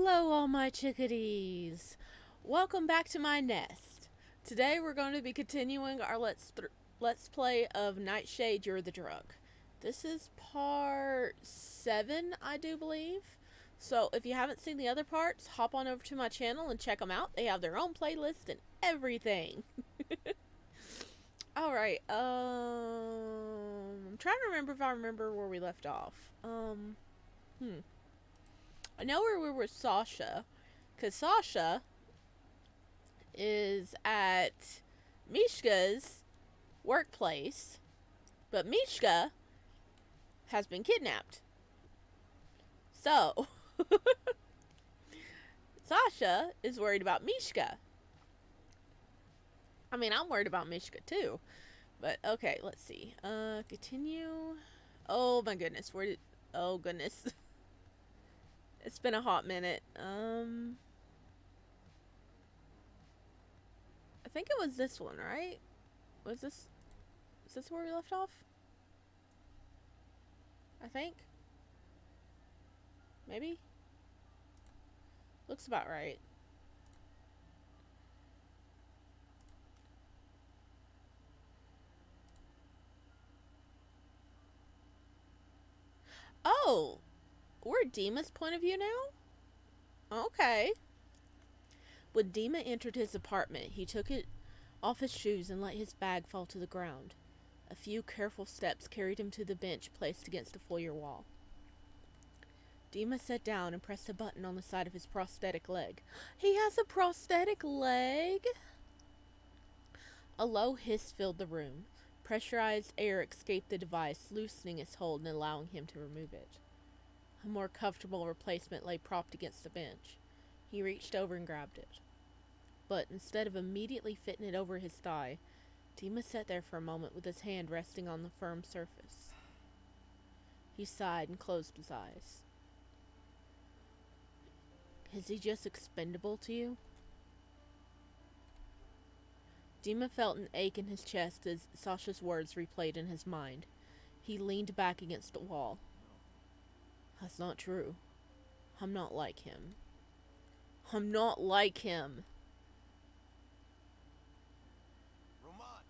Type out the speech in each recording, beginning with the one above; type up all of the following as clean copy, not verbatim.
Hello all my chickadees! Welcome back to my nest. Today we're going to be continuing our let's play of Nightshade, You're the Drug. This is part 7, I do believe. So if you haven't seen the other parts, hop on over to my channel and check them out. They have their own playlist and everything. Alright, I'm trying to remember if I remember where we left off. I know where we were with Sasha, because Sasha is at Mishka's workplace, but Mishka has been kidnapped. So, Sasha is worried about Mishka. I mean, I'm worried about Mishka too. But, okay, let's see. Continue. Oh my goodness, oh goodness. It's been a hot minute. I think it was this one, right? Is this where we left off? I think. Maybe? Looks about right. Oh! We're Dima's point of view now? Okay. When Dima entered his apartment, he took it off his shoes and let his bag fall to the ground. A few careful steps carried him to the bench placed against the foyer wall. Dima sat down and pressed a button on the side of his prosthetic leg. He has a prosthetic leg? A low hiss filled the room. Pressurized air escaped the device, loosening its hold and allowing him to remove it. A more comfortable replacement lay propped against the bench. He reached over and grabbed it. But instead of immediately fitting it over his thigh, Dima sat there for a moment with his hand resting on the firm surface. He sighed and closed his eyes. Is he just expendable to you? Dima felt an ache in his chest as Sasha's words replayed in his mind. He leaned back against the wall. That's not true. I'm not like him. I'm not like him. Roman.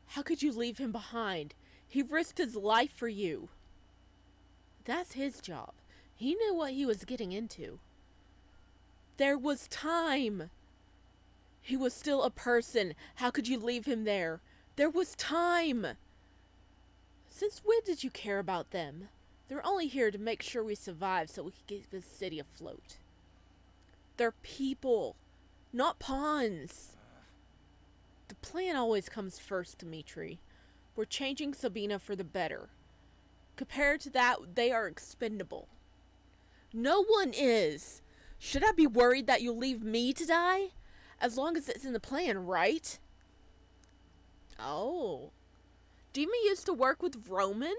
How could you leave him behind? He risked his life for you. That's his job. He knew what he was getting into. There was time. He was still a person. How could you leave him there? There was time. Since when did you care about them? They're only here to make sure we survive so we can get this city afloat. They're people, not pawns. The plan always comes first, Dimitri. We're changing Sabina for the better. Compared to that, they are expendable. No one is. Should I be worried that you'll leave me to die? As long as it's in the plan, right? Oh. Dima used to work with Roman?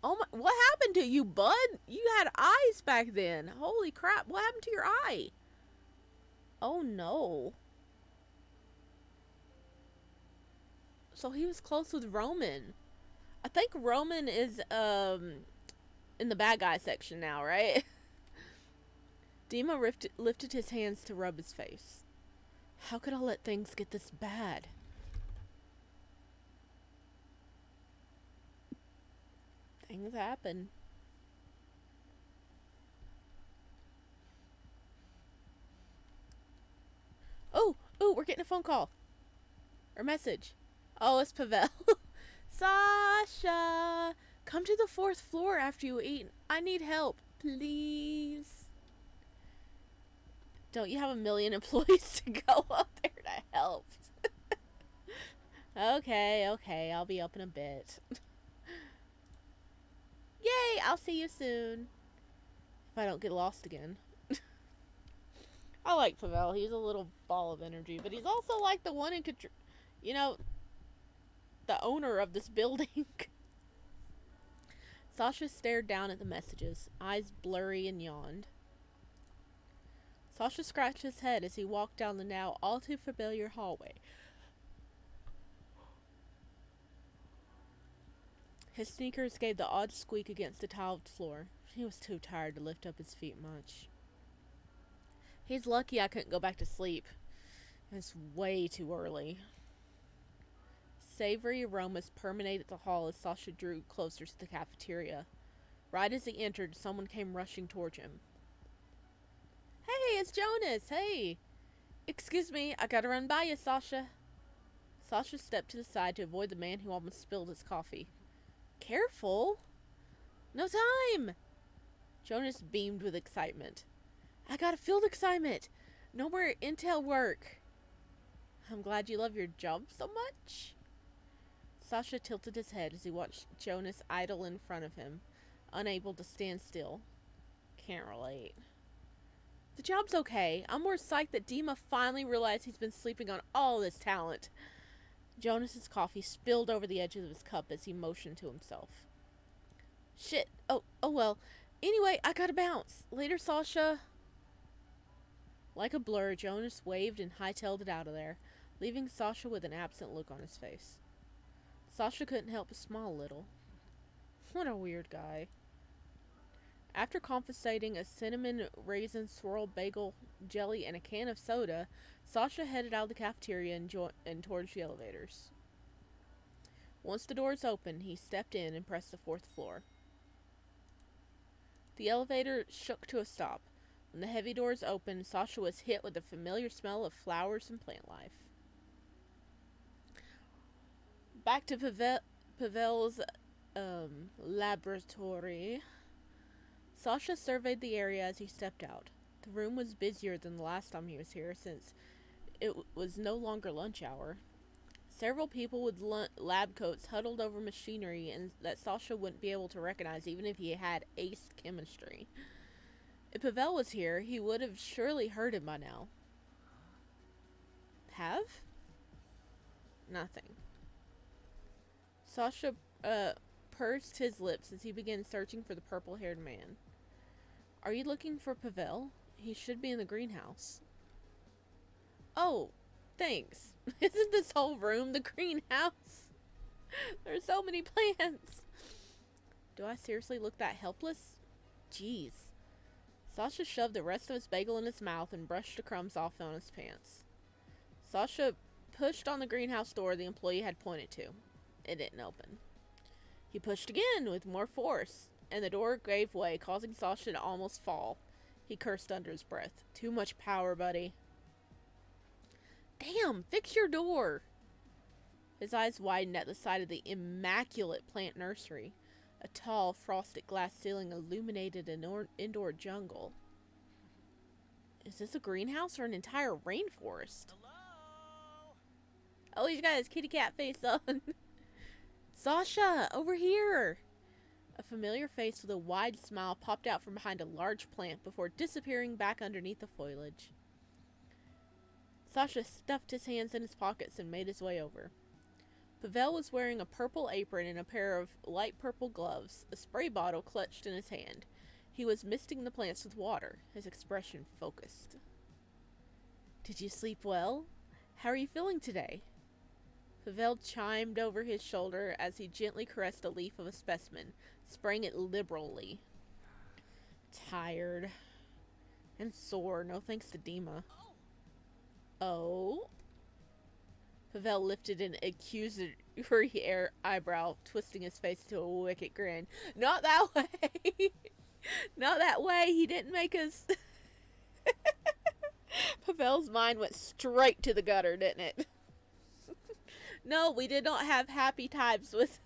Oh my, what happened to you, bud? You had eyes back then. Holy crap, what happened to your eye? Oh no. So he was close with Roman. I think Roman is, in the bad guy section now, right? Dima lifted his hands to rub his face. How could I let things get this bad? Things happen. Oh, we're getting a phone call. Or message. Oh, it's Pavel. Sasha! Come to the 4th floor after you eat. I need help. Please. Don't you have a million employees to go up there to help? Okay, I'll be up in a bit. Yay, I'll see you soon. If I don't get lost again. I like Pavel. He's a little ball of energy, but he's also like the one in control, the owner of this building. Sasha stared down at the messages, eyes blurry, and yawned. Sasha scratched his head as he walked down the now all too familiar hallway. His sneakers gave the odd squeak against the tiled floor. He was too tired to lift up his feet much. He's lucky I couldn't go back to sleep. It's way too early. Savory aromas permeated the hall as Sasha drew closer to the cafeteria. Right as he entered, someone came rushing towards him. Hey, it's Jonas! Hey! Excuse me, I gotta run by you, Sasha. Sasha stepped to the side to avoid the man who almost spilled his coffee. Careful! No time! Jonas beamed with excitement. I got a field assignment! No more intel work! I'm glad you love your job so much. Sasha tilted his head as he watched Jonas idle in front of him, unable to stand still. Can't relate. The job's okay. I'm more psyched that Dima finally realized he's been sleeping on all this talent. Jonas's coffee spilled over the edges of his cup as he motioned to himself. Shit. Oh well. Anyway, I gotta bounce. Later, Sasha. Like a blur, Jonas waved and hightailed it out of there, leaving Sasha with an absent look on his face. Sasha couldn't help but smile a little. What a weird guy. After confiscating a cinnamon raisin swirl bagel jelly and a can of soda, Sasha headed out of the cafeteria and towards the elevators. Once the doors opened, he stepped in and pressed the 4th floor. The elevator shook to a stop. When the heavy doors opened, Sasha was hit with the familiar smell of flowers and plant life. Back to Pavel's laboratory. Sasha surveyed the area as he stepped out. The room was busier than the last time he was here, since it was no longer lunch hour. Several people with lab coats huddled over machinery and that Sasha wouldn't be able to recognize even if he had aced chemistry. If Pavel was here, he would have surely heard him by now. Pav? Nothing. Sasha pursed his lips as he began searching for the purple-haired man. Are you looking for Pavel? He should be in the greenhouse. Oh, thanks. Isn't this whole room the greenhouse? There's so many plants. Do I seriously look that helpless? Jeez. Sasha shoved the rest of his bagel in his mouth and brushed the crumbs off on his pants. Sasha pushed on the greenhouse door the employee had pointed to. It didn't open. He pushed again with more force, and the door gave way, causing Sasha to almost fall. He cursed under his breath. Too much power, buddy. Damn, fix your door! His eyes widened at the sight of the immaculate plant nursery. A tall, frosted glass ceiling illuminated an indoor jungle. Is this a greenhouse or an entire rainforest? Hello? Oh, he's got his kitty cat face on. Sasha, over here! A familiar face with a wide smile popped out from behind a large plant before disappearing back underneath the foliage. Sasha stuffed his hands in his pockets and made his way over. Pavel was wearing a purple apron and a pair of light purple gloves, a spray bottle clutched in his hand. He was misting the plants with water, his expression focused. Did you sleep well? How are you feeling today? Pavel chimed over his shoulder as he gently caressed a leaf of a specimen, spraying it liberally. Tired. And sore, no thanks to Dima. Oh? Pavel lifted an accusatory eyebrow, twisting his face to a wicked grin. Not that way! Not that way! He didn't make us... Pavel's mind went straight to the gutter, didn't it? No, we did not have happy times with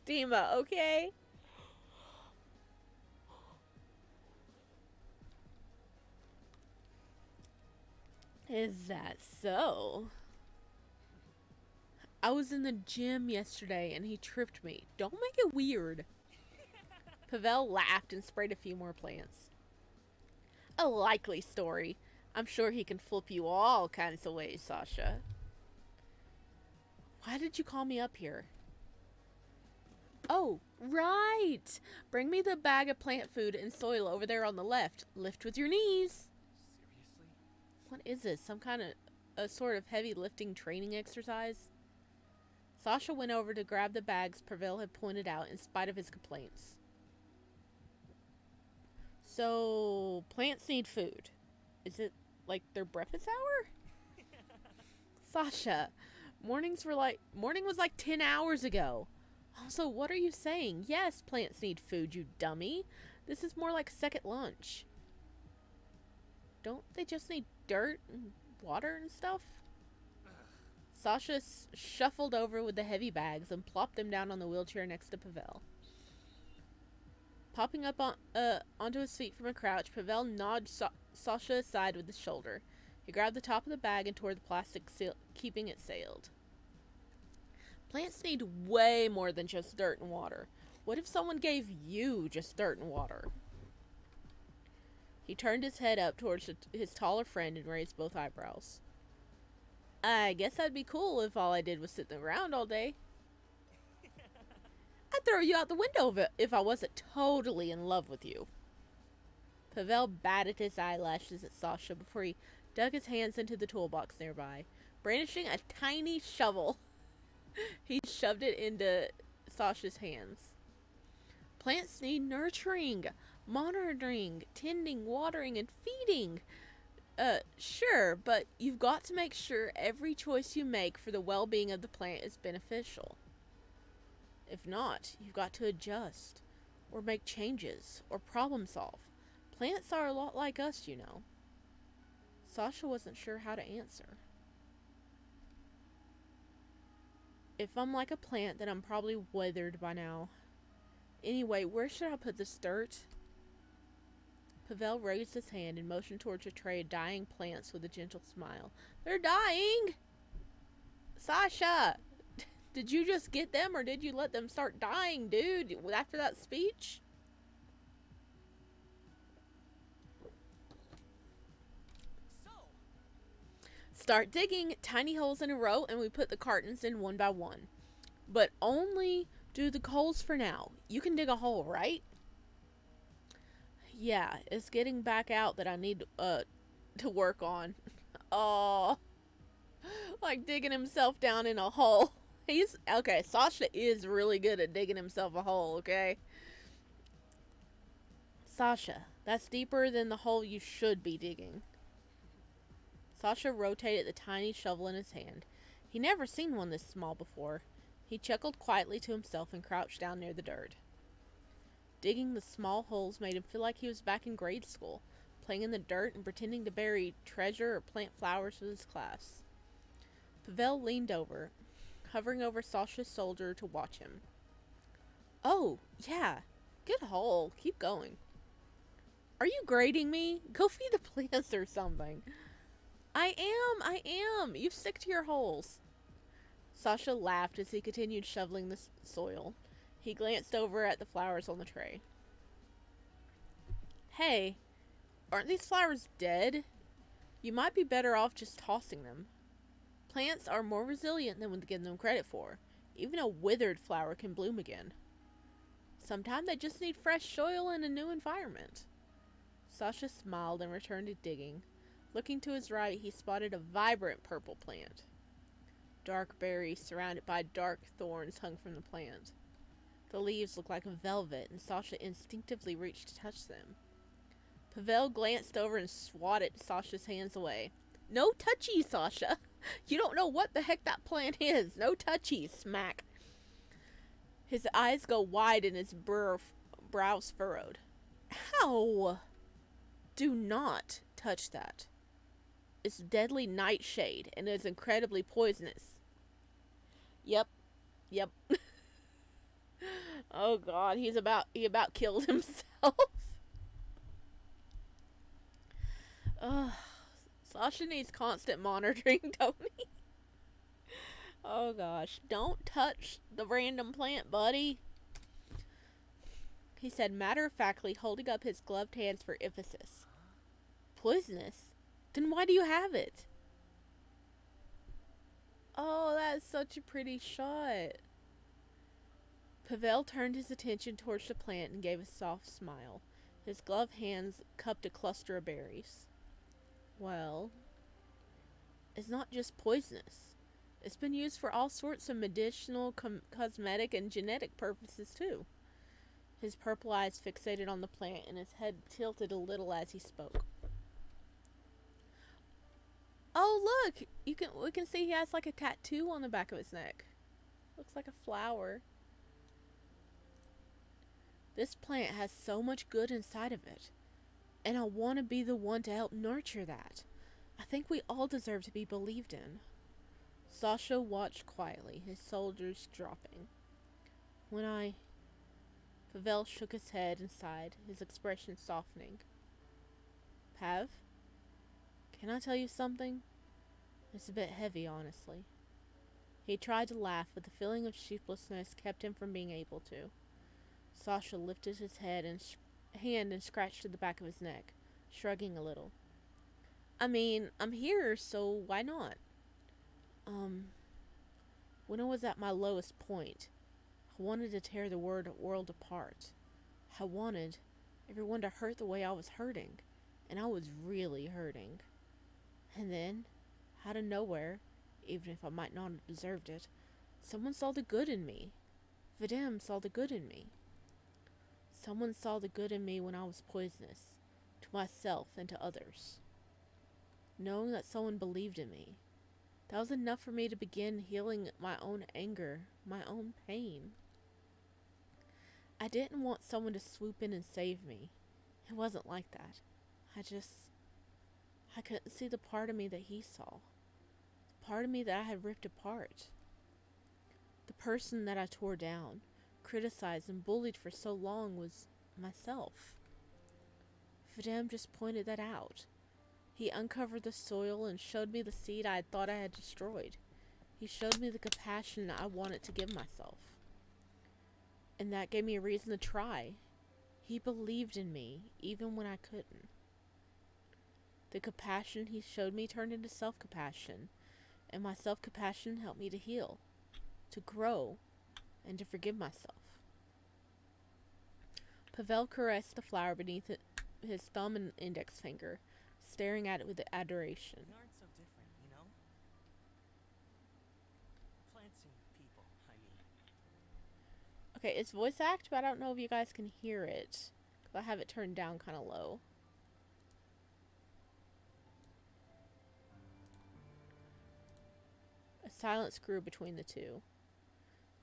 Dima, okay? Is that so? I was in the gym yesterday and he tripped me. Don't make it weird. Pavel laughed and sprayed a few more plants. A likely story. I'm sure he can flip you all kinds of ways, Sasha. Why did you call me up here? Oh, right! Bring me the bag of plant food and soil over there on the left. Lift with your knees. Seriously? What is this? Some kind of a sort of heavy lifting training exercise? Sasha went over to grab the bags Pavel had pointed out in spite of his complaints. So, plants need food. Is it like their breakfast hour? Sasha, morning was like 10 hours ago. Also, what are you saying? Yes, plants need food, you dummy. This is more like second lunch. Don't they just need dirt and water and stuff? Sasha shuffled over with the heavy bags and plopped them down on the wheelchair next to Pavel. Popping up onto his feet from a crouch, Pavel nudged Sasha aside with his shoulder. He grabbed the top of the bag and tore the plastic seal, keeping it sealed. Plants need way more than just dirt and water. What if someone gave you just dirt and water? He turned his head up towards his taller friend and raised both eyebrows. I guess that'd be cool if all I did was sit around all day. I'd throw you out the window if I wasn't totally in love with you. Pavel batted his eyelashes at Sasha before he dug his hands into the toolbox nearby. Brandishing a tiny shovel, he shoved it into Sasha's hands. Plants need nurturing, monitoring, tending, watering, and feeding. Sure, but you've got to make sure every choice you make for the well-being of the plant is beneficial. If not, you've got to adjust, or make changes, or problem solve. Plants are a lot like us, you know. Sasha wasn't sure how to answer. If I'm like a plant, then I'm probably withered by now. Anyway, where should I put this dirt? Pavel raised his hand and motioned towards a tray of dying plants with a gentle smile. They're dying! Sasha! Did you just get them, or did you let them start dying, dude, after that speech? So, Start digging tiny holes in a row, and we put the cartons in one by one. But only do the holes for now. You can dig a hole, right? Yeah, it's getting back out that I need to work on. Oh, like digging himself down in a hole. Okay, Sasha is really good at digging himself a hole, okay? Sasha, that's deeper than the hole you should be digging. Sasha rotated the tiny shovel in his hand. He'd never seen one this small before. He chuckled quietly to himself and crouched down near the dirt. Digging the small holes made him feel like he was back in grade school, playing in the dirt and pretending to bury treasure or plant flowers with his class. Pavel leaned over, hovering over Sasha's shoulder to watch him. Oh, yeah. Good hole. Keep going. Are you grading me? Go feed the plants or something. I am. You stick to your holes. Sasha laughed as he continued shoveling the soil. He glanced over at the flowers on the tray. Hey, aren't these flowers dead? You might be better off just tossing them. Plants are more resilient than we give them credit for. Even a withered flower can bloom again. Sometimes they just need fresh soil and a new environment. Sasha smiled and returned to digging. Looking to his right, he spotted a vibrant purple plant. Dark berries surrounded by dark thorns hung from the plant. The leaves looked like velvet, and Sasha instinctively reached to touch them. Pavel glanced over and swatted Sasha's hands away. No touchies, Sasha! You don't know what the heck that plant is! No touchies! Smack! His eyes go wide and his brows furrowed. How? Do not touch that. It's deadly nightshade, and is incredibly poisonous. Yep. Oh god, he about killed himself. Ugh. Sasha needs constant monitoring, don't he? Oh gosh. Don't touch the random plant, buddy. He said matter-of-factly, holding up his gloved hands for emphasis. Poisonous? Then why do you have it? Oh, that's such a pretty shot. Pavel turned his attention towards the plant and gave a soft smile. His gloved hands cupped a cluster of berries. Well, it's not just poisonous. It's been used for all sorts of medicinal, cosmetic, and genetic purposes, too. His purple eyes fixated on the plant and his head tilted a little as he spoke. Oh, look! We can see he has like a tattoo on the back of his neck. Looks like a flower. This plant has so much good inside of it, and I want to be the one to help nurture that. I think we all deserve to be believed in. Sasha watched quietly, his shoulders dropping. Pavel shook his head and sighed, his expression softening. Pav, can I tell you something? It's a bit heavy, honestly. He tried to laugh, but the feeling of sheeplessness kept him from being able to. Sasha lifted his hand and scratched at the back of his neck, shrugging a little. I mean, I'm here, so why not? When I was at my lowest point, I wanted to tear the world apart. I wanted everyone to hurt the way I was hurting, and I was really hurting. And then, out of nowhere, even if I might not have deserved it, someone saw the good in me. Vadim saw the good in me. Someone saw the good in me when I was poisonous, to myself and to others. Knowing that someone believed in me, that was enough for me to begin healing my own anger, my own pain. I didn't want someone to swoop in and save me. It wasn't like that. I couldn't see the part of me that he saw. The part of me that I had ripped apart. The person that I tore down, criticized and bullied for so long was myself. Vadim just pointed that out. He uncovered the soil and showed me the seed I had thought I had destroyed. He showed me the compassion I wanted to give myself. And that gave me a reason to try. He believed in me, even when I couldn't. The compassion he showed me turned into self-compassion, and my self-compassion helped me to heal, to grow, and to forgive myself. Pavel caressed the flower beneath his thumb and index finger, staring at it with adoration. We aren't so different, you know? Plants and people, I mean. Okay, it's voice act, but I don't know if you guys can hear it, because I have it turned down kind of low. A silence grew between the two.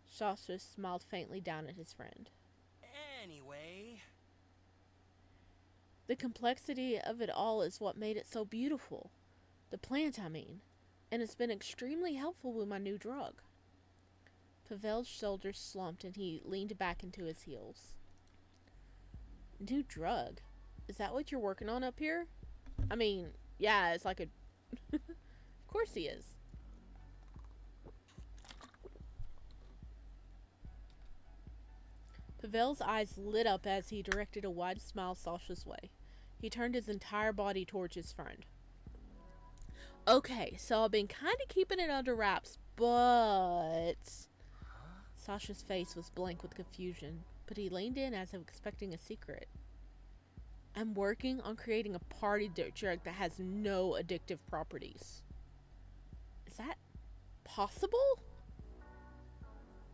Sasha smiled faintly down at his friend. Anyway... The complexity of it all is what made it so beautiful. The plant, I mean. And it's been extremely helpful with my new drug. Pavel's shoulders slumped and he leaned back into his heels. New drug? Is that what you're working on up here? I mean, yeah, it's like a... Of course he is. Pavel's eyes lit up as he directed a wide smile Sasha's way. He turned his entire body towards his friend. Okay, so I've been kind of keeping it under wraps, but... Sasha's face was blank with confusion, but he leaned in as if expecting a secret. I'm working on creating a party drug that has no addictive properties. Is that possible?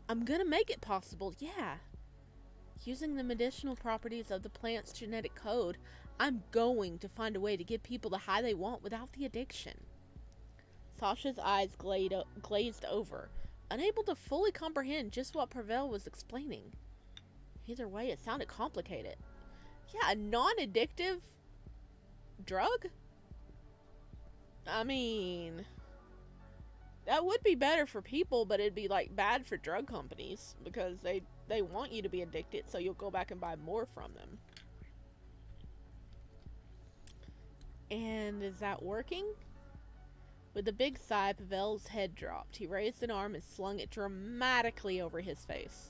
I'm gonna make it possible, yeah. Using the medicinal properties of the plant's genetic code, I'm going to find a way to give people the high they want without the addiction. Sasha's eyes glazed over, unable to fully comprehend just what Pavel was explaining. Either way, it sounded complicated. Yeah, a non-addictive drug? I mean, that would be better for people, but it'd be like bad for drug companies because they want you to be addicted, so you'll go back and buy more from them. And is that working? With a big sigh, Pavel's head dropped. He raised an arm and slung it dramatically over his face.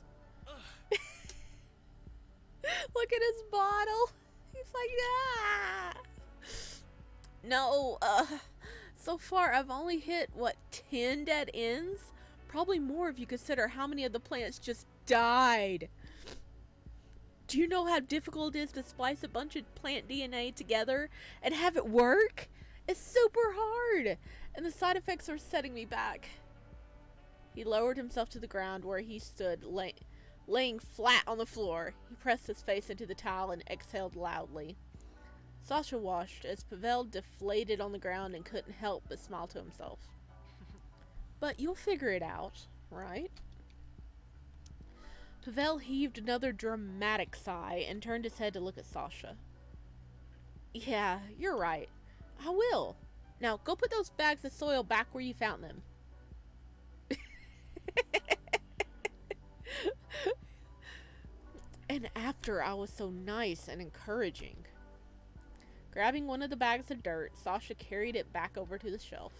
Look at his bottle. He's like, ah. No, so far I've only hit, 10 dead ends? Probably more if you consider how many of the plants just died. Do you know how difficult it is to splice a bunch of plant DNA together and have it work? It's super hard, and the side effects are setting me back. He lowered himself to the ground where he stood, laying flat on the floor. He pressed his face into the towel and exhaled loudly. Sasha watched as Pavel deflated on the ground and couldn't help but smile to himself. But you'll figure it out, right? Pavel heaved another dramatic sigh and turned his head to look at Sasha. Yeah, you're right. I will. Now, go put those bags of soil back where you found them. And after I was so nice and encouraging. Grabbing one of the bags of dirt, Sasha carried it back over to the shelf.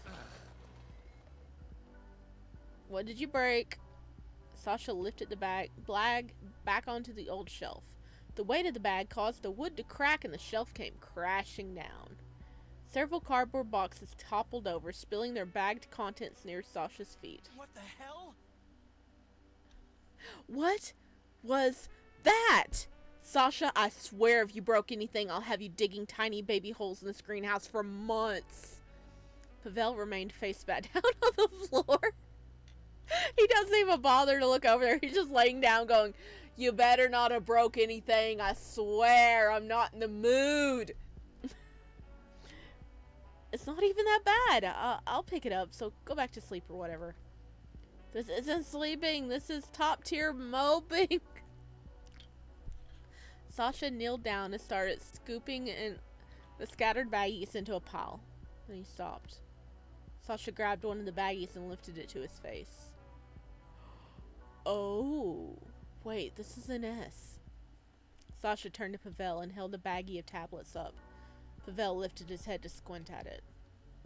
What did you break? Sasha lifted the bag back onto the old shelf. The weight of the bag caused the wood to crack and the shelf came crashing down. Several cardboard boxes toppled over, spilling their bagged contents near Sasha's feet. What the hell? What was that? Sasha, I swear if you broke anything, I'll have you digging tiny baby holes in this greenhouse for months. Pavel remained face down on the floor. He doesn't even bother to look over there. He's just laying down going, you better not have broke anything. I swear I'm not in the mood. It's not even that bad. I'll pick it up, so go back to sleep or whatever. This isn't sleeping. This is top tier moping. Sasha kneeled down and started scooping in the scattered baggies into a pile. Then he stopped. Sasha grabbed one of the baggies and lifted it to his face. Oh, wait, this is an S. Sasha turned to Pavel and held a baggie of tablets up. Pavel lifted his head to squint at it.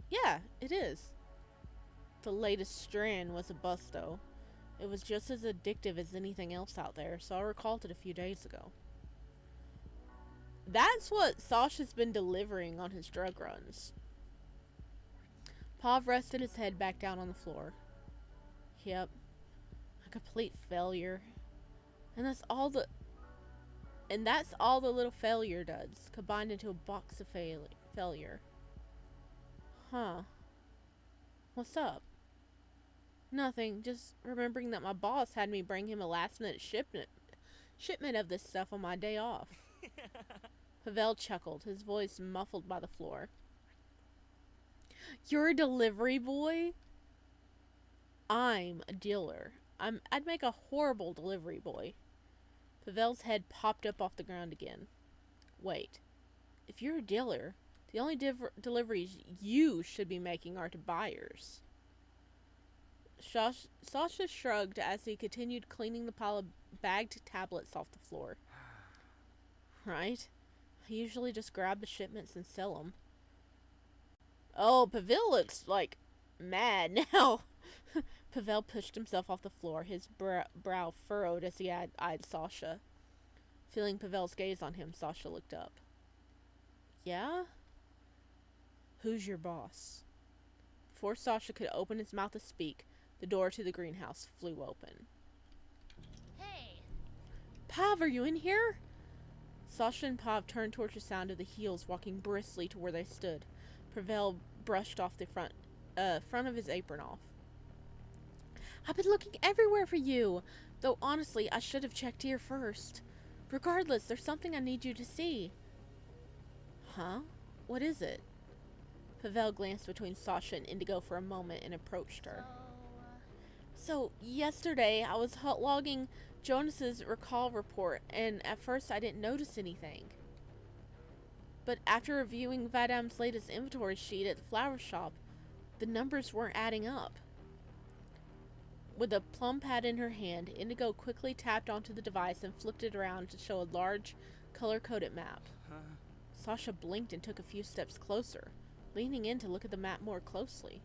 Yeah, it is. The latest strand was a bust, though. It was just as addictive as anything else out there, so I recalled it a few days ago. That's what Sasha's been delivering on his drug runs. Pav rested his head back down on the floor. Yep. A complete failure. And that's all the little failure does, combined into a box of failure. Huh. What's up? Nothing, just remembering that my boss had me bring him a last-minute shipment of this stuff on my day off. Pavel chuckled, his voice muffled by the floor. You're a delivery boy? I'm a dealer. I'd make a horrible delivery boy. Pavel's head popped up off the ground again. Wait. If you're a dealer, the only deliveries you should be making are to buyers. Sasha shrugged as he continued cleaning the pile of bagged tablets off the floor. Right? I usually just grab the shipments and sell them. Oh, Pavel looks, like, mad now. Pavel pushed himself off the floor, his brow furrowed as he eyed Sasha. Feeling Pavel's gaze on him, Sasha looked up. Yeah? Who's your boss? Before Sasha could open his mouth to speak, the door to the greenhouse flew open. Hey! Pav, are you in here? Sasha and Pav turned towards the sound of the heels walking briskly to where they stood. Pavel brushed off the front of his apron off. I've been looking everywhere for you, though honestly, I should have checked here first. Regardless, there's something I need you to see. Huh? What is it? Pavel glanced between Sasha and Indigo for a moment and approached her. So yesterday, I was logging Jonas's recall report, and at first I didn't notice anything. But after reviewing Vadam's latest inventory sheet at the flower shop, the numbers weren't adding up. With a plum pad in her hand, Indigo quickly tapped onto the device and flipped it around to show a large, color-coded map. Sasha blinked and took a few steps closer, leaning in to look at the map more closely.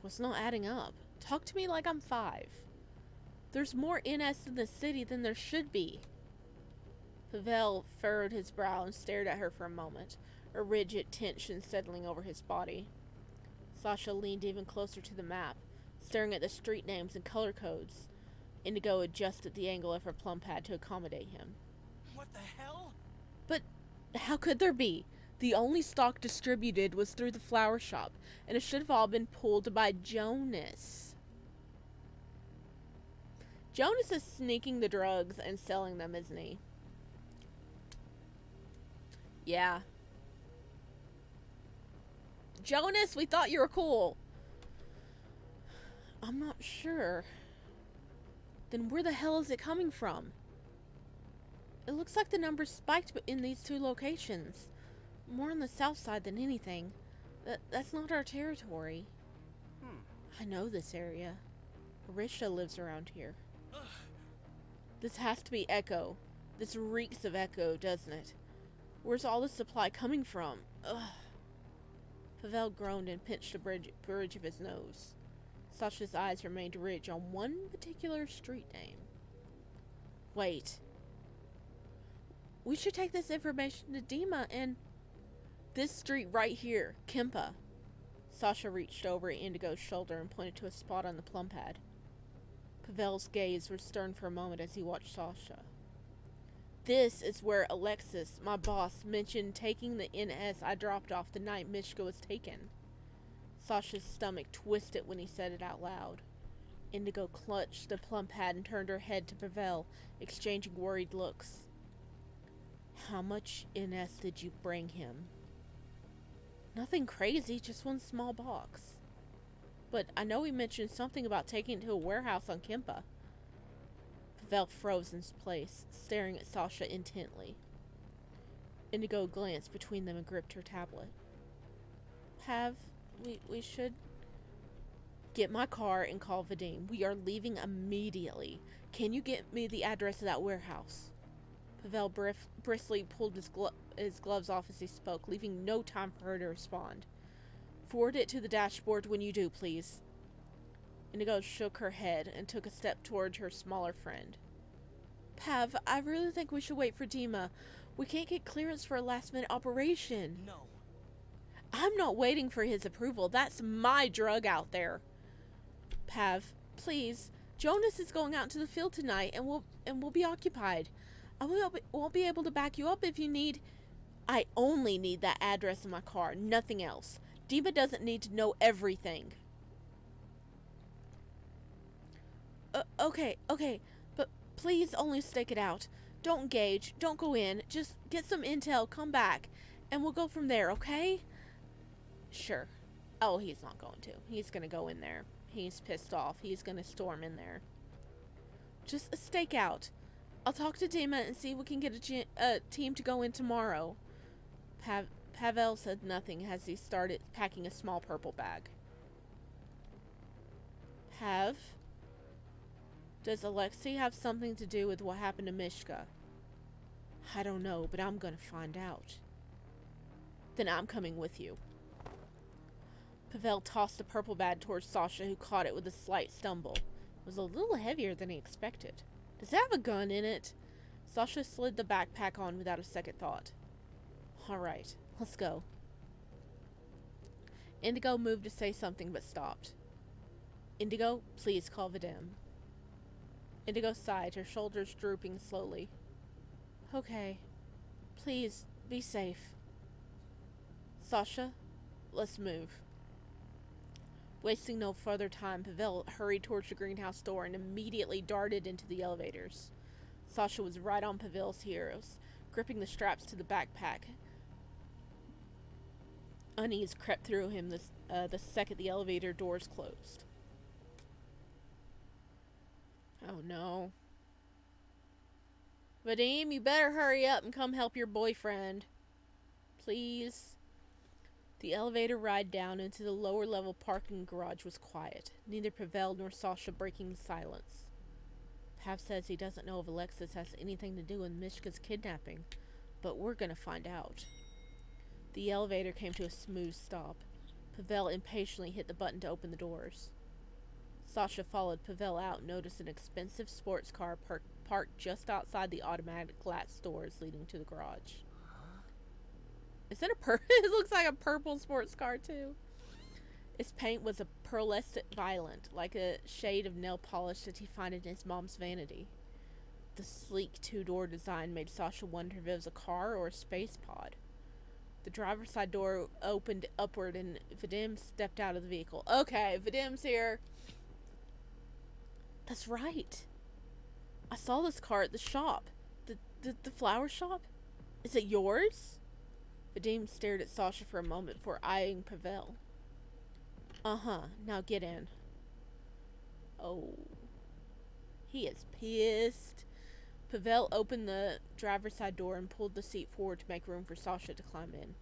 What's not adding up? Talk to me like I'm 5. There's more NS in the city than there should be. Pavel furrowed his brow and stared at her for a moment, a rigid tension settling over his body. Sasha leaned even closer to the map, staring at the street names and color codes. Indigo adjusted the angle of her plum pad to accommodate him. What the hell? But how could there be? The only stock distributed was through the flower shop, and it should have all been pulled by Jonas. Jonas is sneaking the drugs and selling them, isn't he? Yeah. Jonas, we thought you were cool. I'm not sure. Then where the hell is it coming from? It looks like the numbers spiked in these two locations. More on the south side than anything. That's not our territory. I know this area. Arisha lives around here. This has to be Echo. This reeks of Echo, doesn't it? Where's all the supply coming from? Ugh. Pavel groaned and pinched the bridge of his nose. Sasha's eyes remained ridged on one particular street name. Wait. We should take this information to Dima and... This street right here, Kempa. Sasha reached over Indigo's shoulder and pointed to a spot on the plum pad. Pavel's gaze was stern for a moment as he watched Sasha. This is where Alexis, my boss, mentioned taking the NS I dropped off the night Mishka was taken. Sasha's stomach twisted when he said it out loud. Indigo clutched the plum pad and turned her head to Pavel, exchanging worried looks. How much NS did you bring him? Nothing crazy, just one small box. But I know he mentioned something about taking it to a warehouse on Kempa. Pavel froze in his place, staring at Sasha intently. Indigo glanced between them and gripped her tablet. We should... Get my car and call Vadim. We are leaving immediately. Can you get me the address of that warehouse? Pavel briskly pulled his gloves off as he spoke, leaving no time for her to respond. Forward it to the dashboard when you do, please. Indigo shook her head and took a step towards her smaller friend. Pav, I really think we should wait for Dima. We can't get clearance for a last-minute operation. No. I'm not waiting for his approval. That's my drug out there. Pav, please. Jonas is going out into the field tonight, and we'll be occupied. I won't be able to back you up if you need... I only need that address in my car, nothing else. Dima doesn't need to know everything. Okay, but please only stick it out. Don't engage, don't go in, just get some intel, come back, and we'll go from there, okay? Sure. Oh, he's not going to. He's gonna go in there. He's pissed off. He's gonna storm in there. Just a stake out. I'll talk to Dima and see if we can get a team to go in tomorrow. Pavel said nothing as he started packing a small purple bag. Does Alexei have something to do with what happened to Mishka? I don't know, but I'm gonna find out. Then I'm coming with you. Pavel tossed the purple bag towards Sasha, who caught it with a slight stumble. It was a little heavier than he expected. Does it have a gun in it? Sasha slid the backpack on without a second thought. Alright, let's go. Indigo moved to say something but stopped. Indigo, please call Vadim. Indigo sighed, her shoulders drooping slowly. Okay. Please, be safe. Sasha, let's move. Wasting no further time, Pavel hurried towards the greenhouse door and immediately darted into the elevators. Sasha was right on Pavel's heels, gripping the straps to the backpack. Unease crept through him the second the elevator doors closed. Oh no. Vadim, you better hurry up and come help your boyfriend. Please. The elevator ride down into the lower level parking garage was quiet, neither Pavel nor Sasha breaking the silence. Pav says he doesn't know if Alexis has anything to do with Mishka's kidnapping, but we're gonna find out. The elevator came to a smooth stop. Pavel impatiently hit the button to open the doors. Sasha followed Pavel out and noticed an expensive sports car parked just outside the automatic glass doors leading to the garage. Is it it looks like a purple sports car too. Its paint was a pearlescent violet, like a shade of nail polish that he found in his mom's vanity. The sleek two-door design made Sasha wonder if it was a car or a space pod. The driver's side door opened upward and Vadim stepped out of the vehicle. Okay, Vadim's here. That's right. I saw this car at the shop. The flower shop? Is it yours? Vadim stared at Sasha for a moment before eyeing Pavel. Uh-huh. Now get in. Oh. He is pissed. Pavel opened the driver's side door and pulled the seat forward to make room for Sasha to climb in.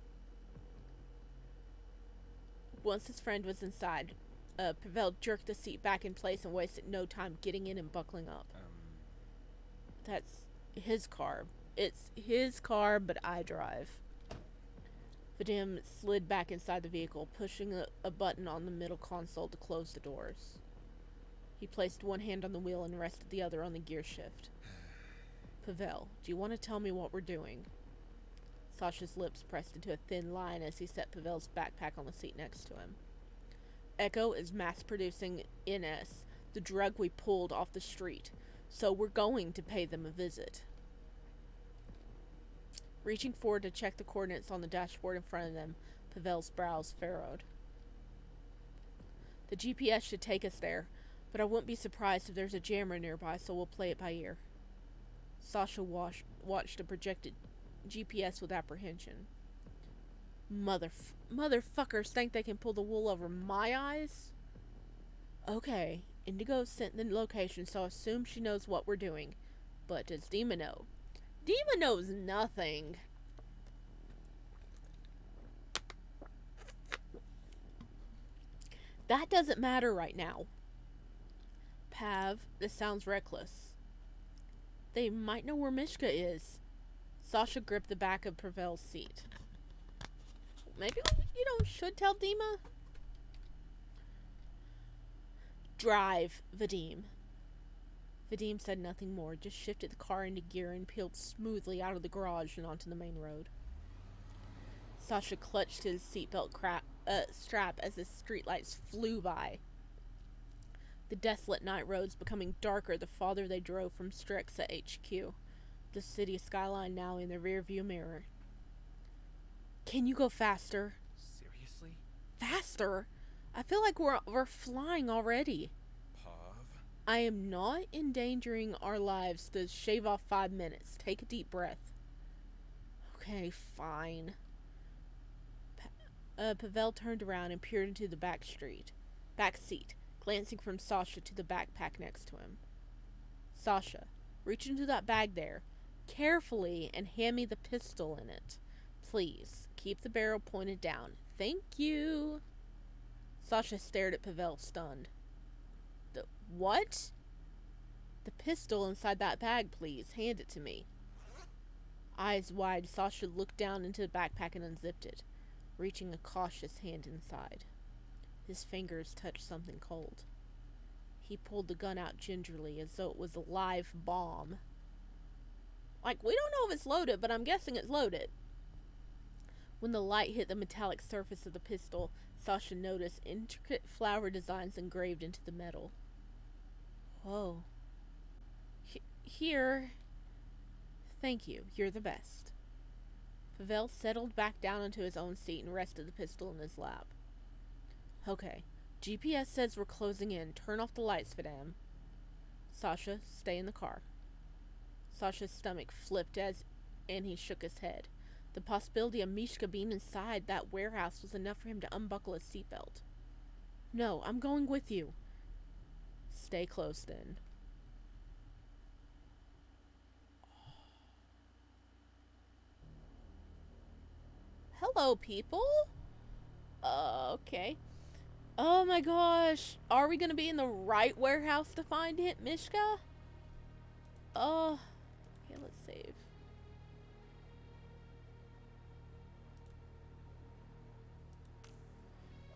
Once his friend was inside, Pavel jerked the seat back in place and wasted no time getting in and buckling up. That's his car. It's his car, but I drive. Vadim slid back inside the vehicle, pushing a button on the middle console to close the doors. He placed one hand on the wheel and rested the other on the gear shift. Pavel, do you want to tell me what we're doing? Sasha's lips pressed into a thin line as he set Pavel's backpack on the seat next to him. Echo is mass-producing NS, the drug we pulled off the street, so we're going to pay them a visit. Reaching forward to check the coordinates on the dashboard in front of them, Pavel's brows furrowed. The GPS should take us there, but I wouldn't be surprised if there's a jammer nearby, so we'll play it by ear. Sasha watched the projected GPS with apprehension. Motherfuckers think they can pull the wool over my eyes? Okay, Indigo sent the location, so I assume she knows what we're doing. But does Dima know? Dima knows nothing. That doesn't matter right now. Pav, this sounds reckless. They might know where Mishka is. Sasha gripped the back of Pavel's seat. Maybe we, should tell Dima? Drive, Vadim. Vadim said nothing more, just shifted the car into gear and peeled smoothly out of the garage and onto the main road. Sasha clutched his seatbelt strap as the streetlights flew by. The desolate night roads becoming darker the farther they drove from Strexa HQ, the city skyline now in their rearview mirror. Can you go faster? Seriously? Faster? I feel like we're flying already. Pav? I am not endangering our lives to shave off 5 minutes. Take a deep breath. Okay, fine. Pavel turned around and peered into the back seat, glancing from Sasha to the backpack next to him. Sasha, reach into that bag there, carefully, and hand me the pistol in it. Please, keep the barrel pointed down. Thank you. Sasha stared at Pavel, stunned. The what? The pistol inside that bag, please. Hand it to me. Eyes wide, Sasha looked down into the backpack and unzipped it, reaching a cautious hand inside. His fingers touched something cold. He pulled the gun out gingerly, as though it was a live bomb. Like, we don't know if it's loaded, but I'm guessing it's loaded. When the light hit the metallic surface of the pistol, Sasha noticed intricate flower designs engraved into the metal. Whoa. Here. Thank you. You're the best. Pavel settled back down into his own seat and rested the pistol in his lap. Okay. GPS says we're closing in. Turn off the lights, Vadim. Sasha, stay in the car. Sasha's stomach flipped and he shook his head. The possibility of Mishka being inside that warehouse was enough for him to unbuckle his seatbelt. No, I'm going with you. Stay close, then. Hello, people. Okay. Oh my gosh. Are we gonna be in the right warehouse to find him, Mishka? Okay, let's save.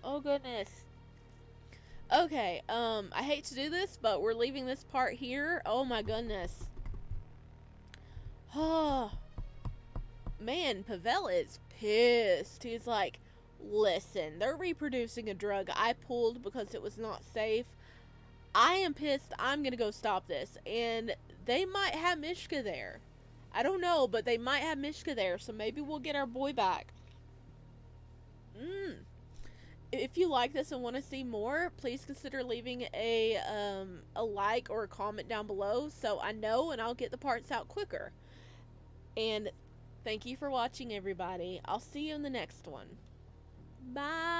Oh goodness. Okay, I hate to do this, but we're leaving this part here. Oh my goodness. Oh. Man, Pavel is pissed. He's like, listen, they're reproducing a drug I pulled because it was not safe. I am pissed. I'm gonna go stop this. And they might have Mishka there. I don't know, but they might have Mishka there, so maybe we'll get our boy back. if you like this and want to see more, please consider leaving a like or a comment down below so I know and I'll get the parts out quicker. And thank you for watching, everybody. I'll see you in the next one. Bye.